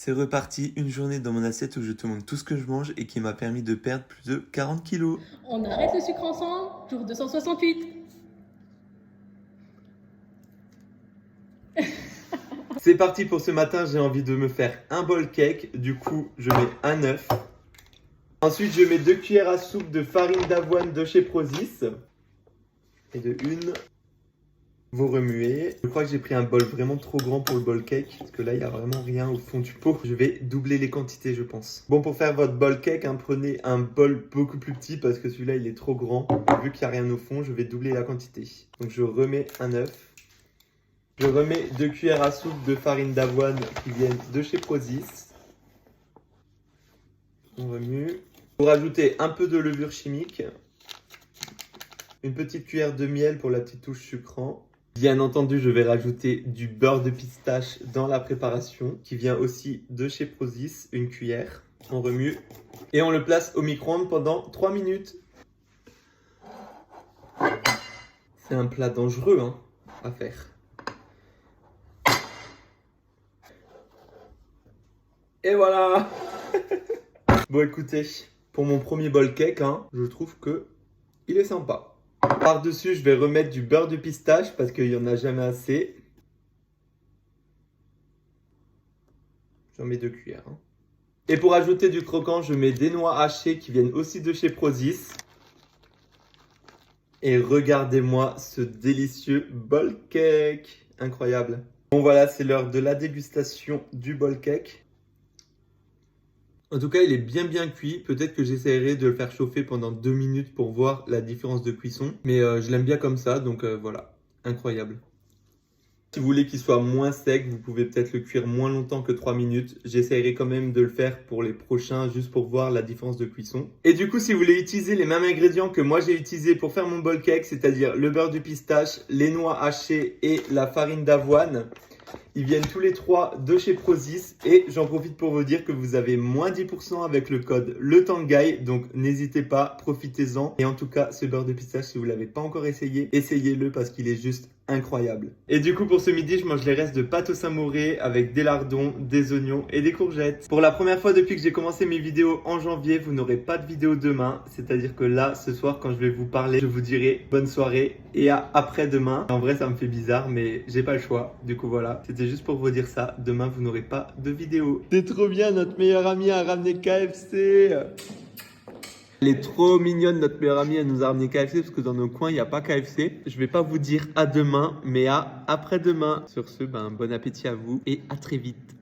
C'est reparti, une journée dans mon assiette où je te montre tout ce que je mange et qui m'a permis de perdre plus de 40 kilos. On arrête le sucre ensemble, jour 268. C'est parti pour ce matin, j'ai envie de me faire un bol cake. Du coup, je mets un œuf. Ensuite, je mets 2 cuillères à soupe de farine d'avoine de chez Prozis. Et de une, vous remuez. Je crois que j'ai pris un bol vraiment trop grand pour le bol cake. Parce que là, il n'y a vraiment rien au fond du pot. Je vais doubler les quantités, je pense. Bon, pour faire votre bol cake, prenez un bol beaucoup plus petit parce que celui-là, il est trop grand. Vu qu'il n'y a rien au fond, je vais doubler la quantité. Donc, je remets un œuf. Je remets 2 cuillères à soupe de farine d'avoine qui viennent de chez Prozis. On remue. Pour ajouter un peu de levure chimique. Une petite cuillère de miel pour la petite touche sucrant. Bien entendu, je vais rajouter du beurre de pistache dans la préparation, qui vient aussi de chez Prozis, une cuillère. On remue et on le place au micro-ondes pendant 3 minutes. C'est un plat dangereux à faire. Et voilà. Bon, écoutez, pour mon premier bol cake, je trouve que il est sympa. Par-dessus, je vais remettre du beurre de pistache parce qu'il n'y en a jamais assez. J'en mets 2 cuillères. Et pour ajouter du croquant, je mets des noix hachées qui viennent aussi de chez Prozis. Et regardez-moi ce délicieux bol cake. Incroyable. Bon voilà, c'est l'heure de la dégustation du bol cake. En tout cas, il est bien cuit. Peut-être que j'essaierai de le faire chauffer pendant 2 minutes pour voir la différence de cuisson. Mais je l'aime bien comme ça, donc voilà. Incroyable. Si vous voulez qu'il soit moins sec, vous pouvez peut-être le cuire moins longtemps que 3 minutes. J'essaierai quand même de le faire pour les prochains, juste pour voir la différence de cuisson. Et du coup, si vous voulez utiliser les mêmes ingrédients que moi j'ai utilisé pour faire mon bol cake, c'est-à-dire le beurre de pistache, les noix hachées et la farine d'avoine, ils viennent tous les 3 de chez Prozis et j'en profite pour vous dire que vous avez moins 10% avec le code LETANGAI, donc n'hésitez pas, profitez-en. Et en tout cas, ce beurre de pistache, si vous ne l'avez pas encore essayé, essayez-le parce qu'il est juste incroyable. Et du coup, pour ce midi, je mange les restes de pâte au samouré avec des lardons, des oignons et des courgettes. Pour la première fois depuis que j'ai commencé mes vidéos en janvier, vous n'aurez pas de vidéo demain. C'est-à-dire que là, ce soir, quand je vais vous parler, je vous dirai bonne soirée et à après-demain. En vrai, ça me fait bizarre, mais j'ai pas le choix. Du coup, voilà. C'était juste pour vous dire ça. Demain, vous n'aurez pas de vidéo. C'est trop bien, notre meilleure amie a ramené KFC. Elle est trop mignonne, notre meilleure amie, elle nous a ramené KFC parce que dans nos coins, il n'y a pas KFC. Je vais pas vous dire à demain, mais à après-demain. Sur ce, bon appétit à vous et à très vite.